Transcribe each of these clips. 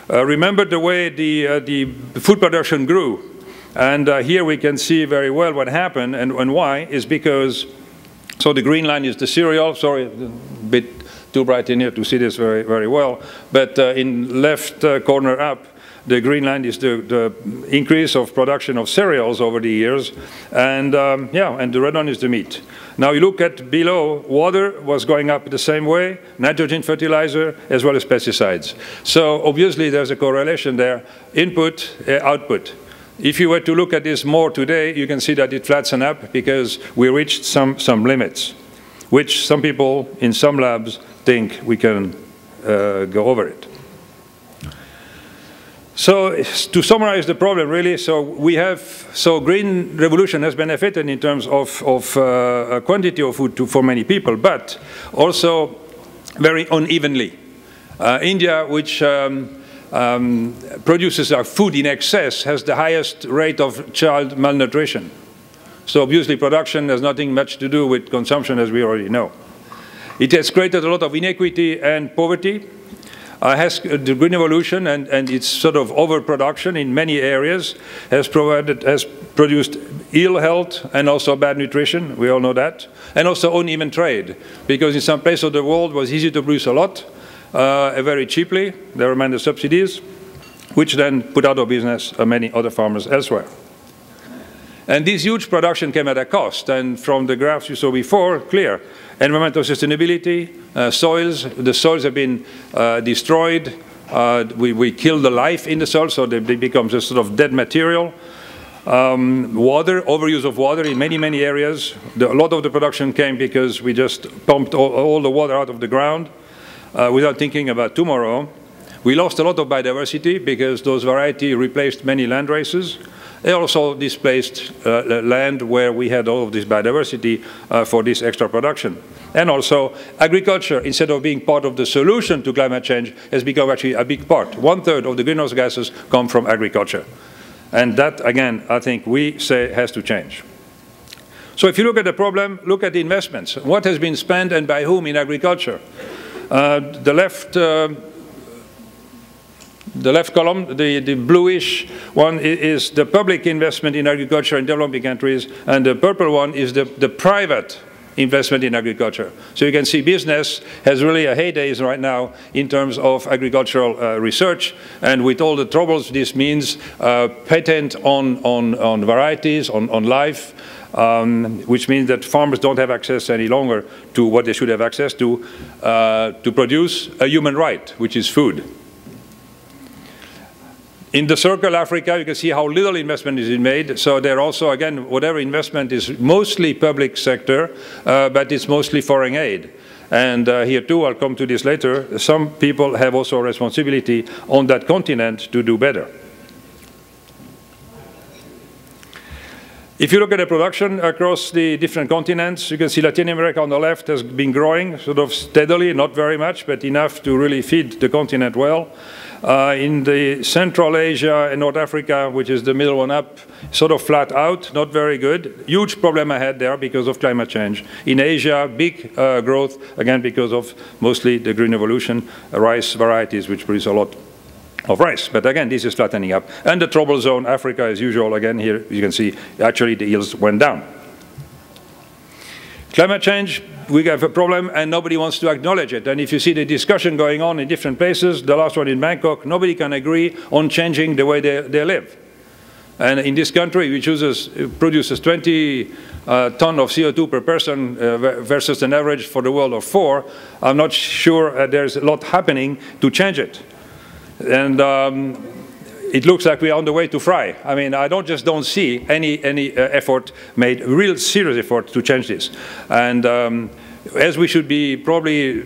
Remember the way the food production grew. And here we can see very well what happened and why is because, so the green line is the cereal. Sorry, a bit too bright in here to see this very, very well. But in left corner up, the green line is the increase of production of cereals over the years. And yeah, and the red one is the meat. Now you look at below, water was going up the same way, nitrogen fertilizer, as well as pesticides. So obviously there's a correlation there, input, output. If you were to look at this more today, you can see that it flattens up because we reached some limits, which some people in some labs think we can go over it. So to summarize the problem, really, so green revolution has benefited in terms of quantity of food for many people, but also very unevenly. India, which produces our food in excess, has the highest rate of child malnutrition. So obviously production has nothing much to do with consumption, as we already know. It has created a lot of inequity and poverty. The green revolution and its sort of overproduction in many areas has produced ill health and also bad nutrition. We all know that. And also uneven trade, because in some places of the world it was easy to produce a lot, very cheaply. There were many subsidies, which then put out of business many other farmers elsewhere. And this huge production came at a cost. And from the graphs you saw before, clear. Environmental sustainability, the soils have been destroyed. We kill the life in the soil, so they become just sort of dead material. Water, overuse of water in many, many areas. A lot of the production came because we just pumped all the water out of the ground without thinking about tomorrow. We lost a lot of biodiversity because those varieties replaced many land races. They also displaced land where we had all of this biodiversity for this extra production. And also agriculture, instead of being part of the solution to climate change, has become actually a big part. 1/3 of the greenhouse gases come from agriculture. And that, again, I think we say has to change. So if you look at the problem, look at the investments. What has been spent and by whom in agriculture? The left column, the bluish one, is the public investment in agriculture in developing countries, and the purple one is the private investment in agriculture. So you can see business has really a heyday right now in terms of agricultural research, and with all the troubles this means, patent on varieties, on life, which means that farmers don't have access any longer to what they should have access to produce a human right, which is food. In the circle Africa, you can see how little investment is made. So there also, again, whatever investment is mostly public sector, but it's mostly foreign aid. And here too, I'll come to this later, some people have also a responsibility on that continent to do better. If you look at the production across the different continents, you can see Latin America on the left has been growing sort of steadily, not very much, but enough to really feed the continent well. In the Central Asia and North Africa, which is the middle one up, sort of flat out, not very good. Huge problem ahead there because of climate change. In Asia, big growth, again because of mostly the green revolution, rice varieties which produce a lot of rice. But again, this is flattening up. And the trouble zone, Africa as usual, again here you can see actually the yields went down. Climate change, we have a problem and nobody wants to acknowledge it. And if you see the discussion going on in different places, the last one in Bangkok, nobody can agree on changing the way they live. And in this country, which produces 20 tons of CO2 per person versus an average for the world of 4, I'm not sure there's a lot happening to change it. And it looks like we are on the way to fry. I mean, I don't see any effort made, real serious effort to change this. And as we should be probably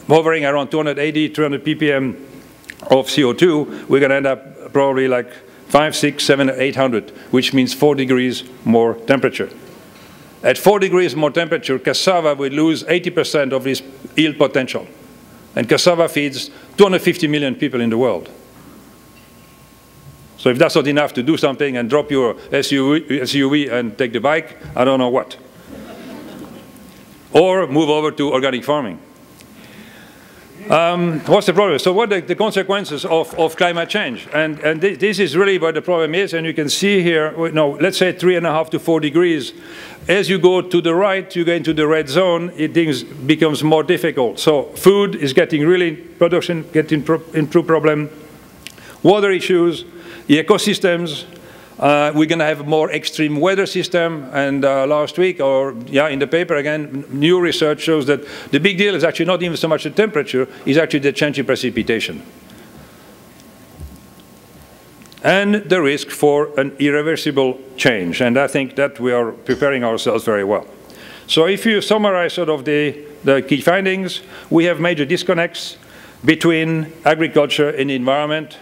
hovering around 280, 300 ppm of CO2, we're going to end up probably like 5, 6, 7, 800, which means 4 degrees more temperature. At 4 degrees more temperature, cassava will lose 80% of its yield potential. And cassava feeds 250 million people in the world. So if that's not enough to do something and drop your SUV and take the bike, I don't know what. Or move over to organic farming. What's the problem? So what are the consequences of climate change? And this is really what the problem is. And you can see here, let's say 3.5 to 4 degrees. As you go to the right, you go into the red zone, things becomes more difficult. So food is getting really, production getting into problem. Water issues, the ecosystems. We're going to have a more extreme weather system, and last week, in the paper again, new research shows that the big deal is actually not even so much the temperature, it's actually the change in precipitation. And the risk for an irreversible change, and I think that we are preparing ourselves very well. So if you summarize sort of the key findings, we have major disconnects between agriculture and the environment,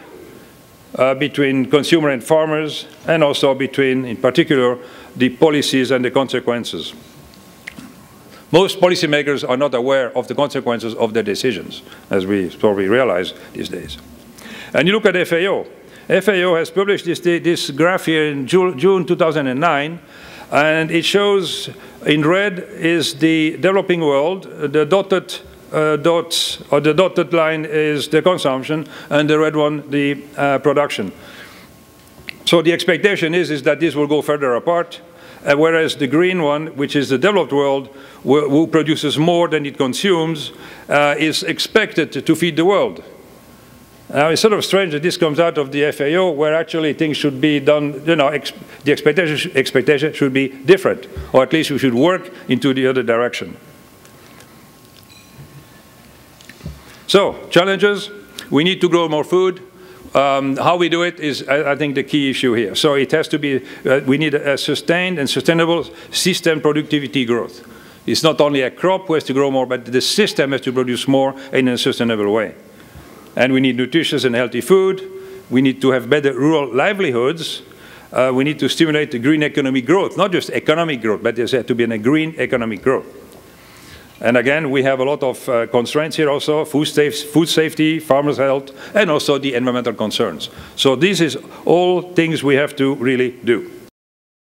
between consumer and farmers, and also between, in particular, the policies and the consequences. Most policymakers are not aware of the consequences of their decisions, as we probably realize these days. And you look at FAO. FAO has published this graph here in June 2009, and it shows in red is the developing world, the dotted dots, or the dotted line is the consumption, and the red one, the production. So the expectation is that this will go further apart, whereas the green one, which is the developed world, who produces more than it consumes, is expected to feed the world. Now, it's sort of strange that this comes out of the FAO, where actually things should be done, the expectation should be different, or at least we should work into the other direction. So, challenges, we need to grow more food. How we do it is, I think, the key issue here. So it has to be, we need a sustained and sustainable system productivity growth. It's not only a crop who has to grow more, but the system has to produce more in a sustainable way. And we need nutritious and healthy food. We need to have better rural livelihoods. We need to stimulate the green economic growth, not just economic growth, but there's to be a green economic growth. And again, we have a lot of constraints here also, food safety, farmers' health, and also the environmental concerns. So this is all things we have to really do.